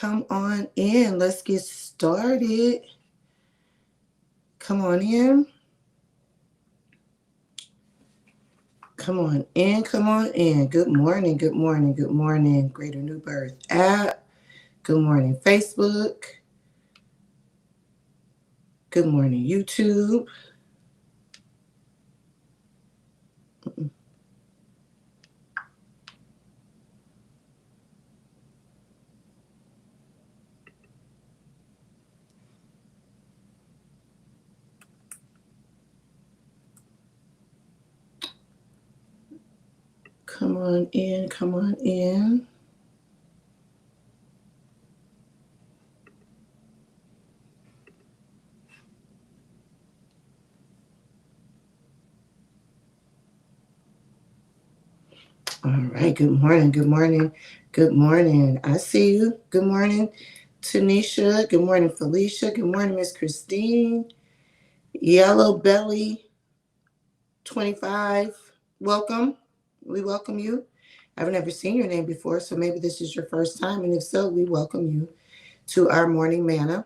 Come on in. Let's get started. Come on in. Come on in. Come on in. Good morning. Good morning. Good morning. Greater New Birth app. Good morning, Facebook. Good morning, YouTube. Come on in. Come on in. All right. Good morning. Good morning. Good morning. I see you. Good morning, Tanisha. Good morning, Felicia. Good morning, Miss Christine. Yellow Belly 25. Welcome. We welcome you. I've never seen your name before, so maybe this is your first time. And if so, we welcome you to our Morning Manna,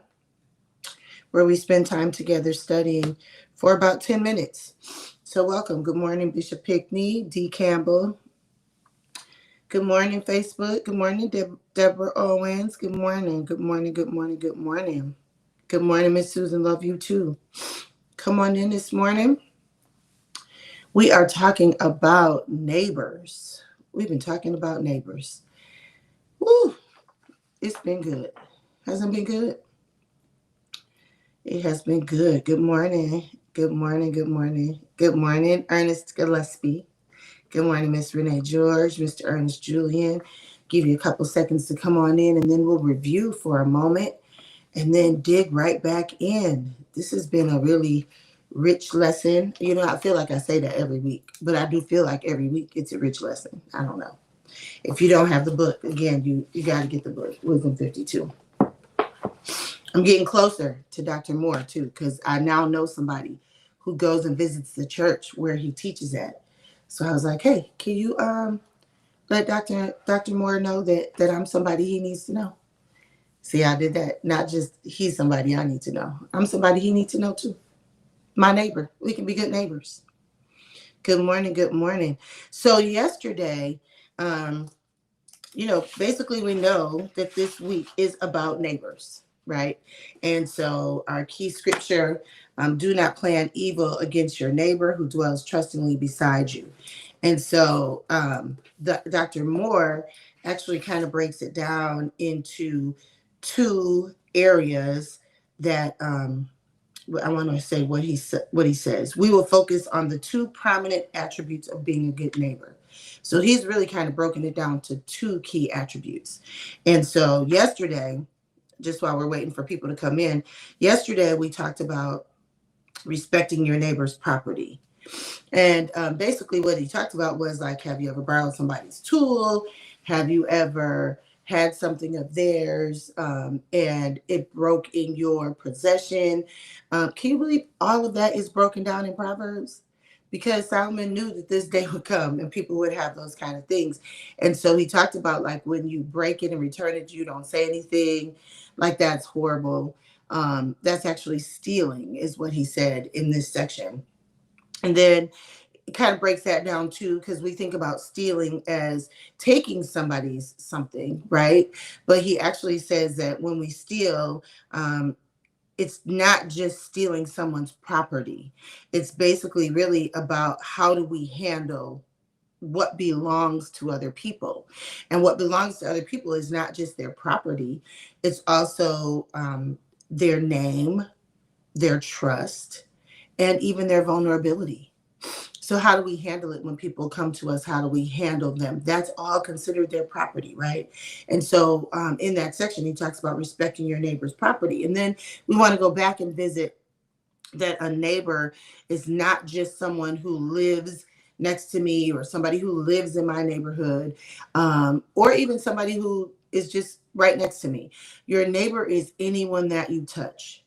where we spend time together studying for about 10 minutes. So welcome. Good morning, Bishop Pickney, D. Campbell. Good morning, Facebook. Good morning, Deborah Owens. Good morning. Good morning. Good morning. Good morning. Good morning, Miss Susan. Love you too. Come on in this morning. We are talking about neighbors. We've been talking about neighbors. Woo! It's been good. Hasn't been good? It has been good. Good morning. Good morning. Good morning. Good morning, Ernest Gillespie. Good morning, Miss Renee George, Mr. Ernest Julian. Give you a couple seconds to come on in, and then we'll review for a moment and then dig right back in. This has been a really rich lesson. You know, I feel like I say that every week, but I do feel like every week it's a rich lesson. I don't know. If you don't have the book, again, you got to get the book, Wisdom 52. I'm getting closer to Dr. Moore, too, because I now know somebody who goes and visits the church where he teaches at. So I was like, hey, can you let Dr. Moore know that I'm somebody he needs to know? See, I did that. Not just he's somebody I need to know. I'm somebody he needs to know, too. My neighbor. We can be good neighbors. Good morning. Good morning. So yesterday, basically we know that this week is about neighbors, right? And so our key scripture, do not plan evil against your neighbor who dwells trustingly beside you. And so Dr. Moore actually kind of breaks it down into two areas that I want to say what he says. We will focus on the two prominent attributes of being a good neighbor. So he's really kind of broken it down to two key attributes. And so yesterday, just while we're waiting for people to come in, yesterday we talked about respecting your neighbor's property. And basically what he talked about was like, have you ever borrowed somebody's tool? Have you ever had something of theirs and it broke in your possession? Can you believe all of that is broken down in Proverbs? Because Solomon knew that this day would come and people would have those kind of things. And so he talked about like when you break it and return it, you don't say anything. Like that's horrible. That's actually stealing is what he said in this section. And then it kind of breaks that down too, because we think about stealing as taking somebody's something, right? But he actually says that when we steal, it's not just stealing someone's property. It's basically really about how do we handle what belongs to other people. And what belongs to other people is not just their property, it's also their name, their trust, and even their vulnerability. So how do we handle it when people come to us? How do we handle them? That's all considered their property, right? And so in that section, he talks about respecting your neighbor's property. And then we want to go back and visit that a neighbor is not just someone who lives next to me or somebody who lives in my neighborhood or even somebody who is just right next to me. Your neighbor is anyone that you touch.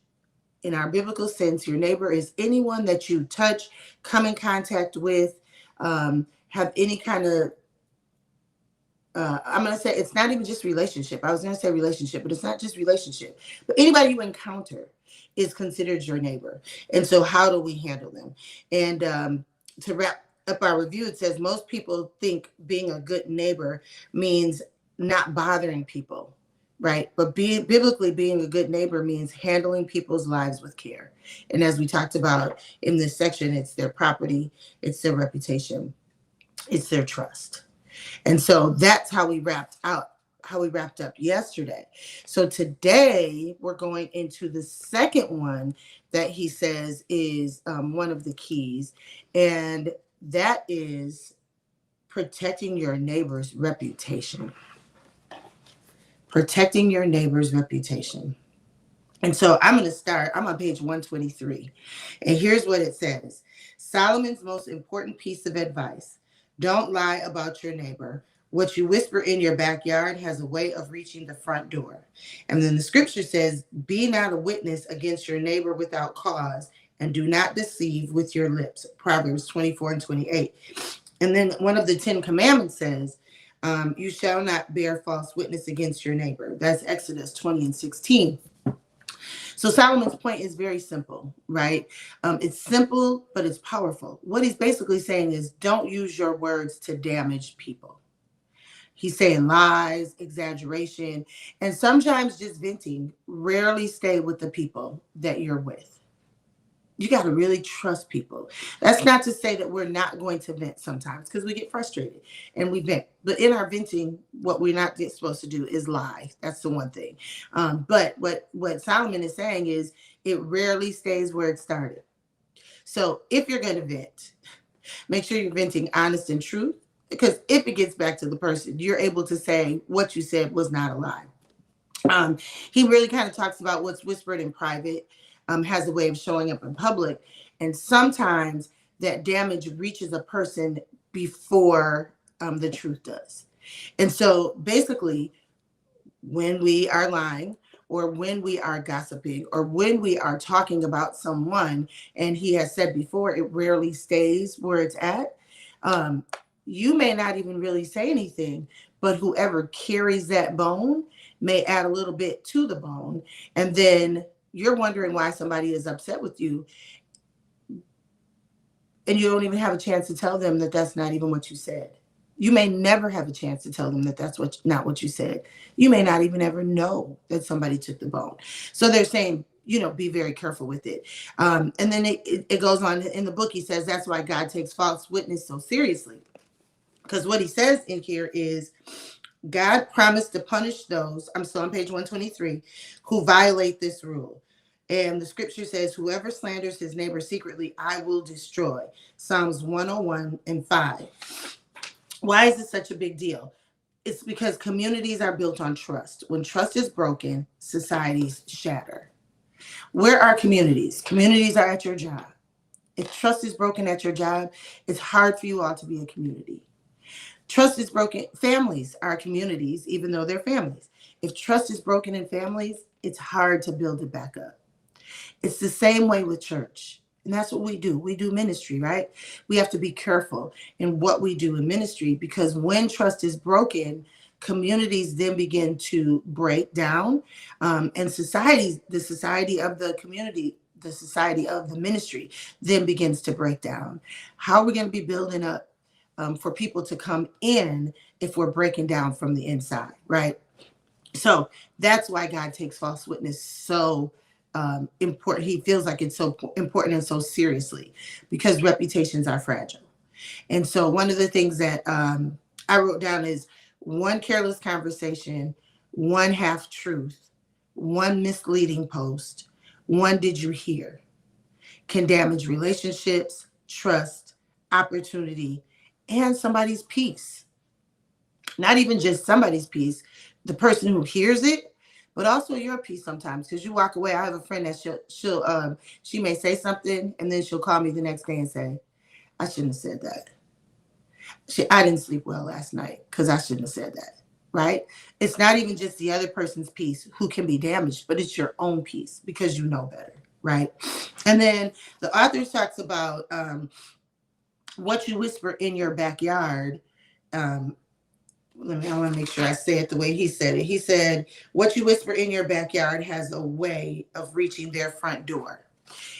In our biblical sense, your neighbor is anyone that you touch, come in contact with, have any kind of I'm going to say it's not even just relationship. I was going to say relationship, but it's not just relationship. But anybody you encounter is considered your neighbor. And so how do we handle them? And to wrap up our review, it says most people think being a good neighbor means not bothering people, right? But biblically, being a good neighbor means handling people's lives with care. And as we talked about in this section, it's their property, it's their reputation, it's their trust. And so that's how we wrapped up yesterday. So today we're going into the second one that he says is one of the keys, and that is protecting your neighbor's reputation. Protecting your neighbor's reputation. And so I'm going to start. I'm on page 123. And here's what it says. Solomon's most important piece of advice. Don't lie about your neighbor. What you whisper in your backyard has a way of reaching the front door. And then the scripture says, be not a witness against your neighbor without cause, and do not deceive with your lips. Proverbs 24:28. And then one of the 10 commandments says, you shall not bear false witness against your neighbor. That's Exodus 20:16. So Solomon's point is very simple, right? It's simple, but it's powerful. What he's basically saying is don't use your words to damage people. He's saying lies, exaggeration, and sometimes just venting rarely stay with the people that you're with. You got to really trust people. That's not to say that we're not going to vent sometimes, because we get frustrated and we vent. But in our venting, what we're not supposed to do is lie. That's the one thing. But what Solomon is saying is it rarely stays where it started. So if you're going to vent, make sure you're venting honest and truth, because if it gets back to the person, you're able to say what you said was not a lie. He really kind of talks about what's whispered in private has a way of showing up in public. And sometimes that damage reaches a person before the truth does. And so basically, when we are lying, or when we are gossiping, or when we are talking about someone, and he has said before, it rarely stays where it's at. You may not even really say anything, but whoever carries that bone may add a little bit to the bone. And then you're wondering why somebody is upset with you. And you don't even have a chance to tell them that that's not even what you said. You may never have a chance to tell them that that's not what you said. You may not even ever know that somebody took the bone. So they're saying, be very careful with it. And then it goes on in the book. He says that's why God takes false witness so seriously. Because what he says in here is God promised to punish those, I'm still on page 123, who violate this rule. And the scripture says, whoever slanders his neighbor secretly, I will destroy. Psalms 101:5. Why is this such a big deal? It's because communities are built on trust. When trust is broken, societies shatter. Where are communities? Communities are at your job. If trust is broken at your job, it's hard for you all to be a community. Trust is broken. Families are communities, even though they're families. If trust is broken in families, it's hard to build it back up. It's the same way with church. And that's what we do. We do ministry, right? We have to be careful in what we do in ministry, because when trust is broken, communities then begin to break down. And societies, the society of the community, the society of the ministry, then begins to break down. How are we going to be building up for people to come in if we're breaking down from the inside, right? So that's why God takes false witness so important. He feels like it's so important and so seriously, because reputations are fragile. And so one of the things that I wrote down is one careless conversation, one half truth, one misleading post, one did you hear, can damage relationships, trust, opportunity, and somebody's peace. Not even just somebody's peace, the person who hears it, but also your peace sometimes, because you walk away. I have a friend that she may say something, and then she'll call me the next day and say, I shouldn't have said that. I didn't sleep well last night because I shouldn't have said that, right? It's not even just the other person's peace who can be damaged, but it's your own peace because you know better, right? And then the author talks about what you whisper in your backyard I want to make sure I say it the way he said it. He said, what you whisper in your backyard has a way of reaching their front door.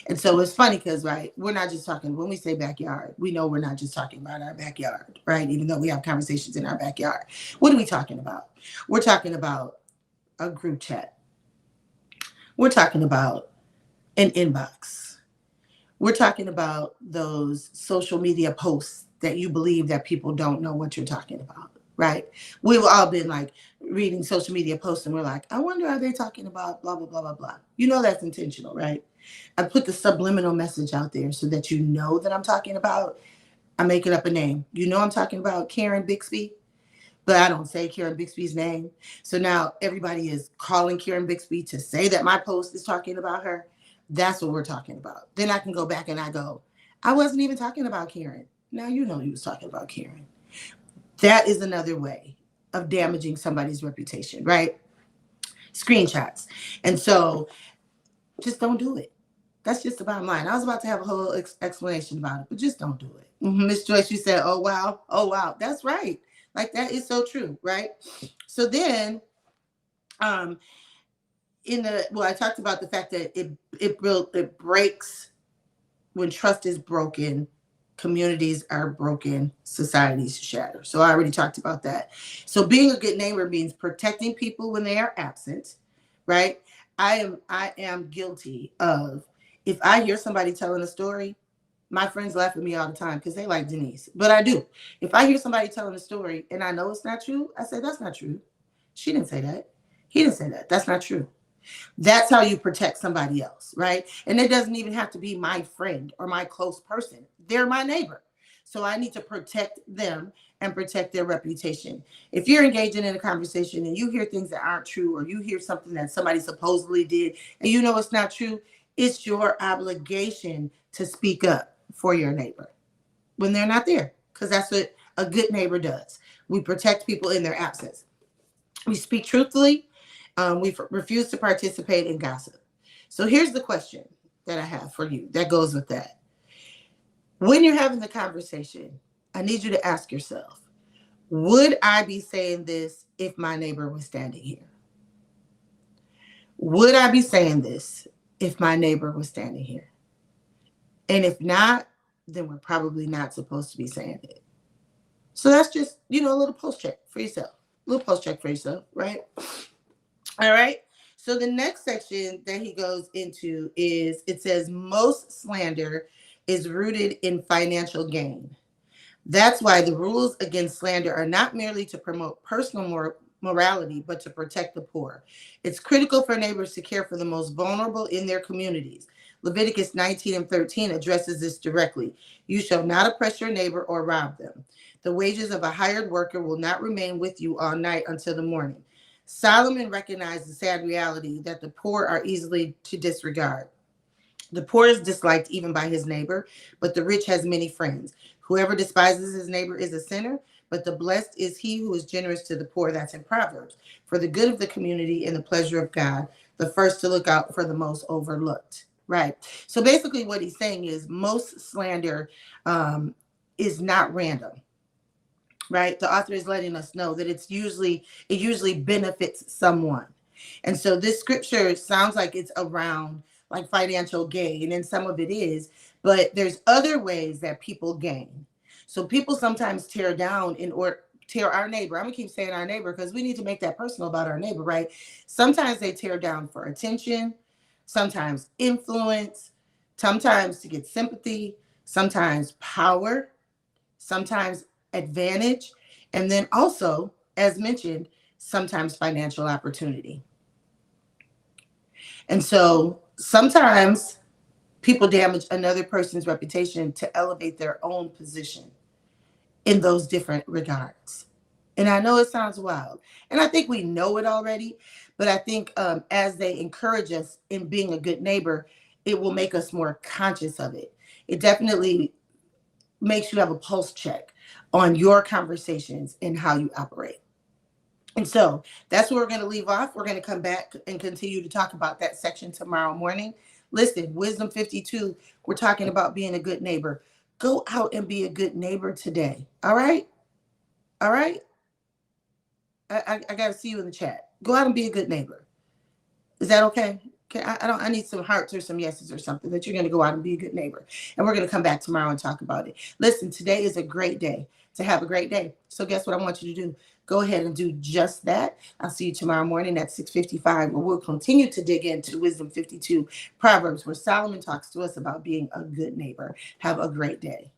And so it's funny because, right, we're not just talking, when we say backyard, we know we're not just talking about our backyard, right? Even though we have conversations in our backyard. What are we talking about? We're talking about a group chat. We're talking about an inbox. We're talking about those social media posts that you believe that people don't know what you're talking about, right? We've all been like reading social media posts and we're like, I wonder, are they talking about blah, blah, blah, blah, blah. You know that's intentional, right? I put the subliminal message out there so that you know that I'm talking about, I'm making up a name. You know I'm talking about Karen Bixby, but I don't say Karen Bixby's name. So now everybody is calling Karen Bixby to say that my post is talking about her. That's what we're talking about. Then I can go back and I go, I wasn't even talking about Karen. Now you know he was talking about Karen. That is another way of damaging somebody's reputation, right? Screenshots. And so just don't do it. That's just the bottom line. I was about to have a whole explanation about it, but just don't do it. Miss Joyce, you said, oh, wow. Oh, wow. That's right. Like, that is so true, right? So then, I talked about the fact that it breaks when trust is broken, communities are broken, societies shatter. So I already talked about that. So being a good neighbor means protecting people when they are absent, right? I am guilty of, if I hear somebody telling a story, my friends laugh at me all the time because they like Denise, but I do. If I hear somebody telling a story and I know it's not true, I say, that's not true. She didn't say that. He didn't say that. That's not true. That's how you protect somebody else, right? And it doesn't even have to be my friend or my close person. They're my neighbor. So I need to protect them and protect their reputation. If you're engaging in a conversation and you hear things that aren't true, or you hear something that somebody supposedly did and you know it's not true, it's your obligation to speak up for your neighbor when they're not there, because that's what a good neighbor does. We protect people in their absence. We speak truthfully. We refuse to participate in gossip. So here's the question that I have for you that goes with that. When you're having the conversation, I need you to ask yourself, would I be saying this if my neighbor was standing here? Would I be saying this if my neighbor was standing here? And if not, then we're probably not supposed to be saying it. So that's just, a little post check for yourself. A little post check for yourself, right? All right. So the next section that he goes into is, it says, most slander is rooted in financial gain. That's why the rules against slander are not merely to promote personal morality, but to protect the poor. It's critical for neighbors to care for the most vulnerable in their communities. Leviticus 19:13 addresses this directly. You shall not oppress your neighbor or rob them. The wages of a hired worker will not remain with you all night until the morning. Solomon recognized the sad reality that the poor are easily to disregard. The poor is disliked even by his neighbor, but the rich has many friends. Whoever despises his neighbor is a sinner, but the blessed is he who is generous to the poor. That's in Proverbs. For the good of the community and the pleasure of God, the first to look out for the most overlooked. Right. So basically what he's saying is most slander is not random. Right. The author is letting us know that it usually benefits someone. And so this scripture sounds like it's around like financial gain, and some of it is, but there's other ways that people gain. So people sometimes tear down or tear our neighbor. I'm gonna keep saying our neighbor because we need to make that personal about our neighbor, right? Sometimes they tear down for attention, sometimes influence, sometimes to get sympathy, sometimes power, sometimes advantage, and then also, as mentioned, sometimes financial opportunity. And so sometimes people damage another person's reputation to elevate their own position in those different regards. And I know it sounds wild, and I think we know it already, but I think as they encourage us in being a good neighbor, it will make us more conscious of it. It definitely makes you have a pulse check on your conversations and how you operate. And so that's where we're going to leave off. We're going to come back and continue to talk about that section tomorrow morning. Listen, Wisdom 52, we're talking about being a good neighbor. Go out and be a good neighbor today. All right? All right? I got to see you in the chat. Go out and be a good neighbor. Is that okay? Okay, I need some hearts or some yeses or something that you're going to go out and be a good neighbor. And we're going to come back tomorrow and talk about it. Listen, today is a great day to have a great day. So guess what I want you to do? Go ahead and do just that. I'll see you tomorrow morning at 6:55, where we'll continue to dig into Wisdom 52 Proverbs, where Solomon talks to us about being a good neighbor. Have a great day.